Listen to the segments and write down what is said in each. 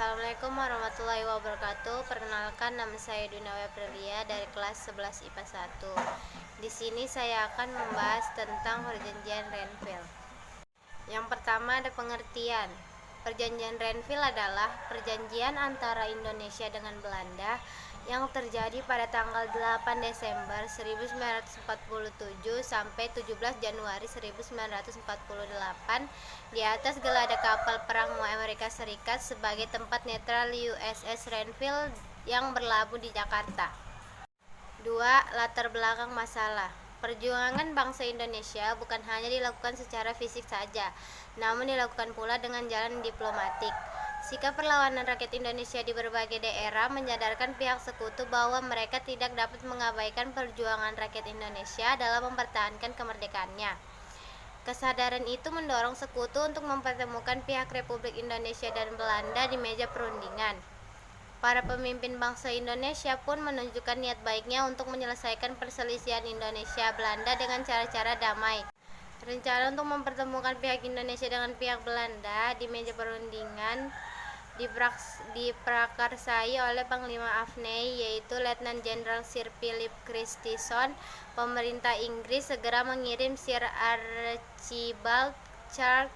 Assalamualaikum warahmatullahi wabarakatuh. Perkenalkan, nama saya Dunawa Prilia dari kelas 11 IPA 1. Di sini saya akan membahas tentang Perjanjian Renville. Yang pertama ada pengertian. Perjanjian Renville adalah perjanjian antara Indonesia dengan Belanda yang terjadi pada tanggal 8 Desember 1947 sampai 17 Januari 1948 di atas gelada kapal perang Amerika Serikat sebagai tempat netral USS Renville yang berlabuh di Jakarta. 2. Latar belakang masalah. Perjuangan bangsa Indonesia bukan hanya dilakukan secara fisik saja, namun dilakukan pula dengan jalan diplomatik. Sikap perlawanan rakyat Indonesia di berbagai daerah menyadarkan pihak sekutu bahwa mereka tidak dapat mengabaikan perjuangan rakyat Indonesia dalam mempertahankan kemerdekaannya. Kesadaran itu mendorong sekutu untuk mempertemukan pihak Republik Indonesia dan Belanda di meja perundingan. Para pemimpin bangsa Indonesia pun menunjukkan niat baiknya untuk menyelesaikan perselisihan Indonesia-Belanda dengan cara-cara damai. Rencana untuk mempertemukan pihak Indonesia dengan pihak Belanda di meja perundingan diprakarsai oleh Panglima AFNI, yaitu Letnan Jenderal Sir Philip Christison. Pemerintah Inggris segera mengirim Sir Archibald Charles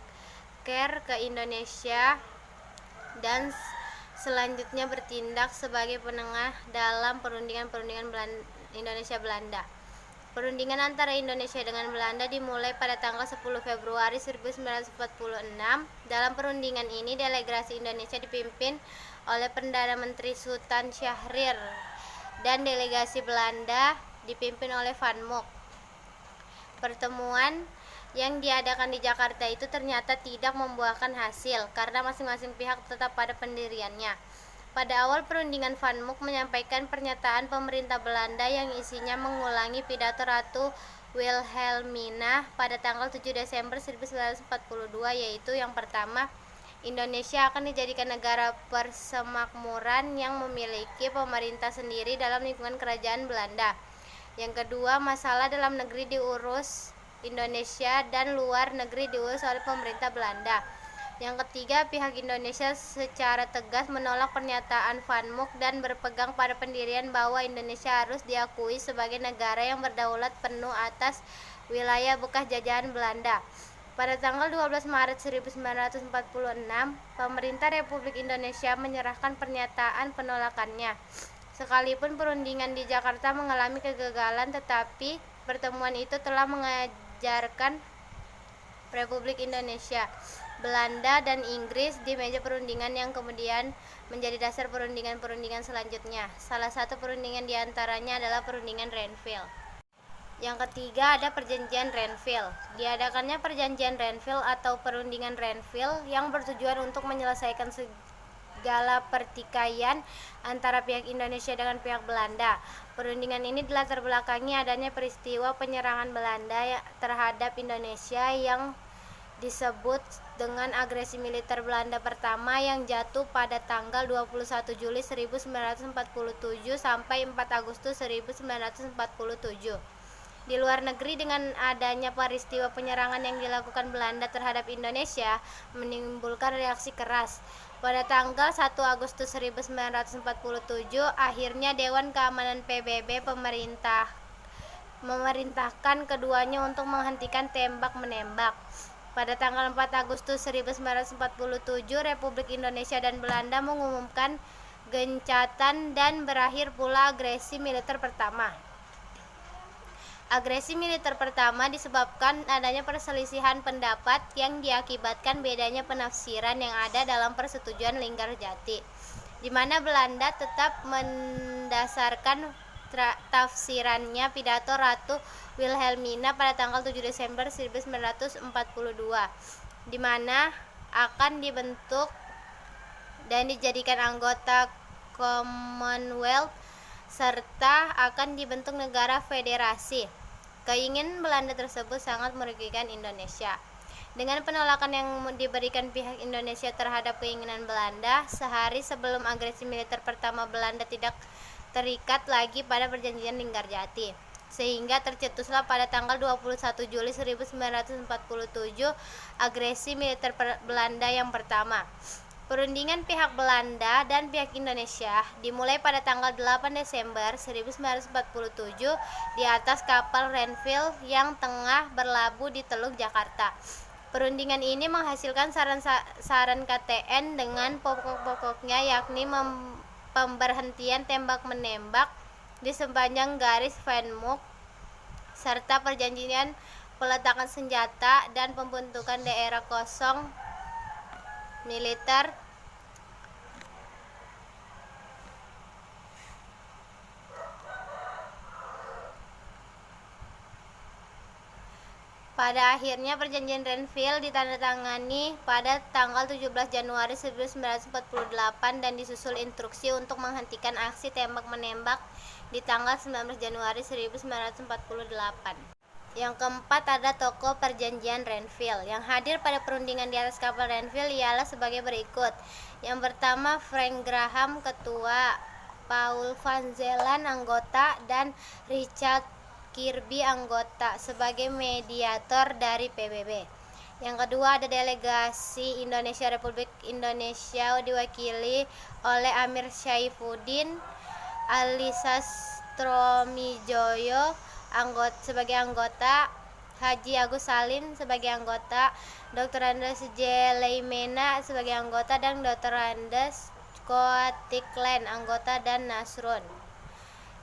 ke Indonesia dan selanjutnya bertindak sebagai penengah dalam perundingan Indonesia-Belanda. Perundingan antara Indonesia dengan Belanda dimulai pada tanggal 10 Februari 1946. Dalam perundingan ini, delegasi Indonesia dipimpin oleh Perdana Menteri Sultan Syahrir dan delegasi Belanda dipimpin oleh Van Mook. Pertemuan yang diadakan di Jakarta itu ternyata tidak membuahkan hasil karena masing-masing pihak tetap pada pendiriannya. Pada awal perundingan, Van Mook menyampaikan pernyataan pemerintah Belanda yang isinya mengulangi pidato Ratu Wilhelmina pada tanggal 7 Desember 1942, yaitu yang pertama, Indonesia akan dijadikan negara persemakmuran yang memiliki pemerintah sendiri dalam lingkungan kerajaan Belanda. Yang kedua, masalah dalam negeri diurus Indonesia dan luar negeri diurus oleh pemerintah Belanda. Yang ketiga, pihak Indonesia secara tegas menolak pernyataan Van Mook dan berpegang pada pendirian bahwa Indonesia harus diakui sebagai negara yang berdaulat penuh atas wilayah bekas jajahan Belanda. Pada tanggal 12 Maret 1946, pemerintah Republik Indonesia menyerahkan pernyataan penolakannya. Sekalipun perundingan di Jakarta mengalami kegagalan, tetapi pertemuan itu telah mengajarkan Republik Indonesia, Belanda, dan Inggris di meja perundingan yang kemudian menjadi dasar perundingan-perundingan selanjutnya. Salah satu perundingan diantaranya adalah perundingan Renville. Yang ketiga ada Perjanjian Renville. Diadakannya Perjanjian Renville atau Perundingan Renville yang bertujuan untuk menyelesaikan segala pertikaian antara pihak Indonesia dengan pihak Belanda. Perundingan ini dilatar belakangi adanya peristiwa penyerangan Belanda terhadap Indonesia yang disebut dengan agresi militer Belanda pertama yang jatuh pada tanggal 21 Juli 1947 sampai 4 Agustus 1947. Di luar negeri, dengan adanya peristiwa penyerangan yang dilakukan Belanda terhadap Indonesia menimbulkan reaksi keras. Pada tanggal 1 Agustus 1947, akhirnya Dewan Keamanan PBB memerintahkan keduanya untuk menghentikan tembak-menembak. Pada tanggal 4 Agustus 1947, Republik Indonesia dan Belanda mengumumkan gencatan dan berakhir pula agresi militer pertama. Agresi militer pertama disebabkan adanya perselisihan pendapat yang diakibatkan bedanya penafsiran yang ada dalam persetujuan Linggarjati, di mana Belanda tetap mendasarkan tafsirannya pidato Ratu Wilhelmina pada tanggal 7 Desember 1942, di mana akan dibentuk dan dijadikan anggota Commonwealth serta akan dibentuk negara federasi. Keinginan Belanda tersebut sangat merugikan Indonesia. Dengan penolakan yang diberikan pihak Indonesia terhadap keinginan Belanda, sehari sebelum agresi militer pertama, Belanda tidak terikat lagi pada perjanjian Linggarjati, sehingga tercetuslah pada tanggal 21 Juli 1947 agresi militer Belanda yang pertama. Perundingan pihak Belanda dan pihak Indonesia dimulai pada tanggal 8 Desember 1947 di atas kapal Renville yang tengah berlabuh di Teluk Jakarta. Perundingan ini menghasilkan saran KTN dengan pokok-pokoknya, yakni pemberhentian tembak-menembak di sepanjang garis Van Mook, serta perjanjian peletakan senjata dan pembentukan daerah kosong militer Pada akhirnya perjanjian Renville ditandatangani pada tanggal 17 Januari 1948 dan disusul instruksi untuk menghentikan aksi tembak-menembak di tanggal 19 Januari 1948. Yang keempat ada tokoh perjanjian Renville. Yang hadir pada perundingan di atas kapal Renville ialah sebagai berikut. Yang pertama, Frank Graham, ketua, Paul van Zeeland, anggota, dan Richard Kirby, anggota, sebagai mediator dari PBB. Yang kedua ada delegasi Indonesia, Republik Indonesia diwakili oleh Amir Syaifuddin, Alisa Stromijoyo sebagai anggota, Haji Agus Salim sebagai anggota, Dr. Andes J. Leimena sebagai anggota, dan Dr. Andes Koatiklen anggota, dan Nasrun.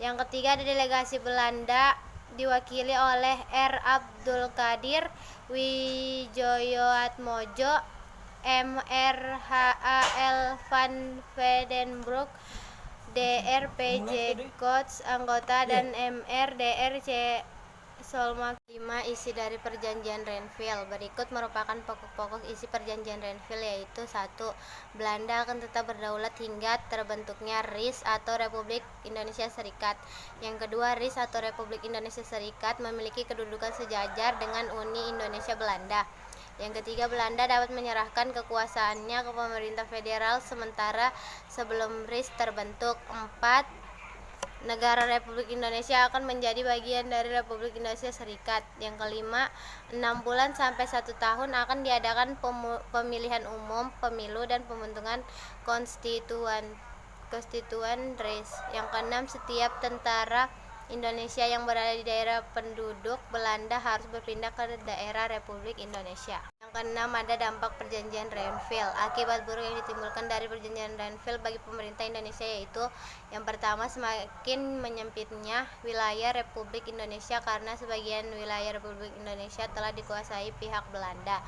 Yang ketiga ada delegasi Belanda diwakili oleh R. Abdul Qadir, Wijoyoatmojo, M. R. H. A. L. van Vedenbroek, Dr. P. J. Kots anggota, dan M. R. Dr. C. Solma. 5. Isi dari perjanjian Renville. Berikut merupakan pokok-pokok isi perjanjian Renville, yaitu 1. Belanda akan tetap berdaulat hingga terbentuknya RIS atau Republik Indonesia Serikat. Yang kedua, RIS atau Republik Indonesia Serikat memiliki kedudukan sejajar dengan Uni Indonesia Belanda. Yang ketiga, Belanda dapat menyerahkan kekuasaannya ke pemerintah federal sementara sebelum RIS terbentuk. 4. Negara Republik Indonesia akan menjadi bagian dari Republik Indonesia Serikat. Yang kelima, 6 bulan sampai 1 tahun akan diadakan pemilihan umum, pemilu, dan pembentukan konstituen RIS. Yang keenam, setiap tentara Indonesia yang berada di daerah penduduk Belanda harus berpindah ke daerah Republik Indonesia. Yang keenam ada dampak perjanjian Renville. Akibat buruk yang ditimbulkan dari perjanjian Renville bagi pemerintah Indonesia yaitu: yang pertama, semakin menyempitnya wilayah Republik Indonesia karena sebagian wilayah Republik Indonesia telah dikuasai pihak Belanda.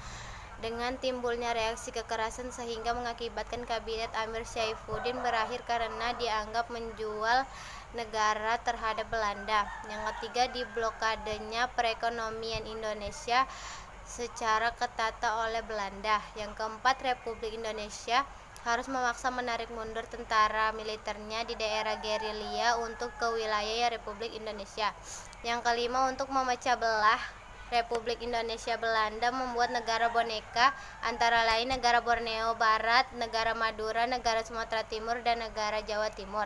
Dengan timbulnya reaksi kekerasan sehingga mengakibatkan kabinet Amir Syaifuddin berakhir karena dianggap menjual negara terhadap Belanda. Yang ketiga, diblokadenya perekonomian Indonesia secara ketat oleh Belanda. Yang keempat, Republik Indonesia harus memaksa menarik mundur tentara militernya di daerah gerilya untuk ke wilayah Republik Indonesia. Yang kelima, untuk memecah belah Republik Indonesia Belanda membuat negara boneka, antara lain negara Borneo Barat, negara Madura, negara Sumatera Timur, dan negara Jawa Timur.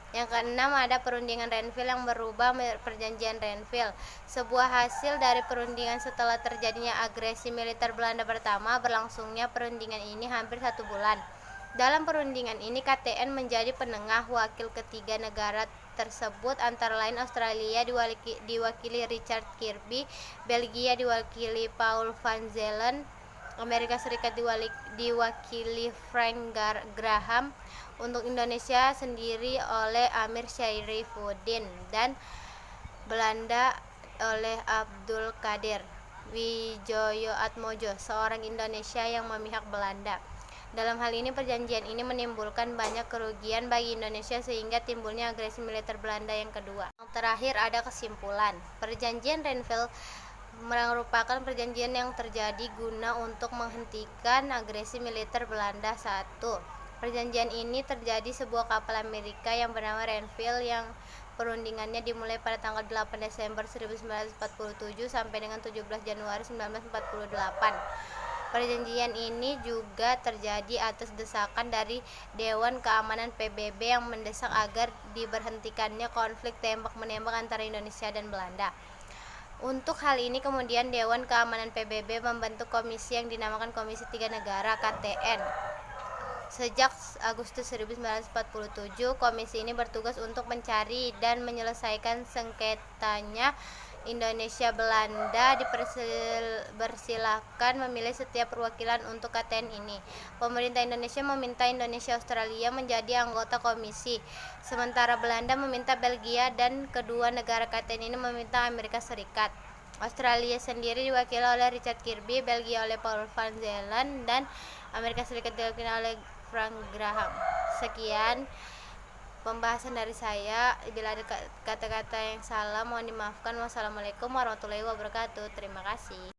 Yang keenam ada perundingan Renville yang berubah perjanjian Renville. Sebuah hasil dari perundingan setelah terjadinya agresi militer Belanda pertama, berlangsungnya perundingan ini hampir 1 bulan. Dalam perundingan ini KTN menjadi penengah wakil ketiga negara tersebut, antara lain Australia diwakili Richard Kirby, Belgia diwakili Paul van Zeeland, Amerika Serikat diwakili Frank Graham, untuk Indonesia sendiri oleh Amir Syaifuddin, dan Belanda oleh Abdul Qadir Wijoyoatmojo, seorang Indonesia yang memihak Belanda. Dalam hal ini perjanjian ini menimbulkan banyak kerugian bagi Indonesia sehingga timbulnya agresi militer Belanda yang kedua. Yang terakhir ada kesimpulan. Perjanjian Renville merupakan perjanjian yang terjadi guna untuk menghentikan agresi militer Belanda. 1. Perjanjian ini terjadi sebuah kapal Amerika yang bernama Renville yang perundingannya dimulai pada tanggal 8 Desember 1947 sampai dengan 17 Januari 1948. Perjanjian ini juga terjadi atas desakan dari Dewan Keamanan PBB yang mendesak agar diberhentikannya konflik tembak-menembak antara Indonesia dan Belanda. Untuk hal ini kemudian Dewan Keamanan PBB membentuk komisi yang dinamakan Komisi Tiga Negara KTN. Sejak Agustus 1947, komisi ini bertugas untuk mencari dan menyelesaikan sengketanya Indonesia Belanda. Dipersilahkan memilih setiap perwakilan untuk KTN ini. Pemerintah Indonesia meminta Indonesia Australia menjadi anggota komisi, sementara Belanda meminta Belgia dan kedua negara KTN ini meminta Amerika Serikat. Australia sendiri diwakili oleh Richard Kirby, Belgia oleh Paul van Zeeland, dan Amerika Serikat diwakili oleh Frank Graham. Sekian pembahasan dari saya. Bila ada kata-kata yang salah mohon dimaafkan. Wassalamualaikum warahmatullahi wabarakatuh. Terima kasih.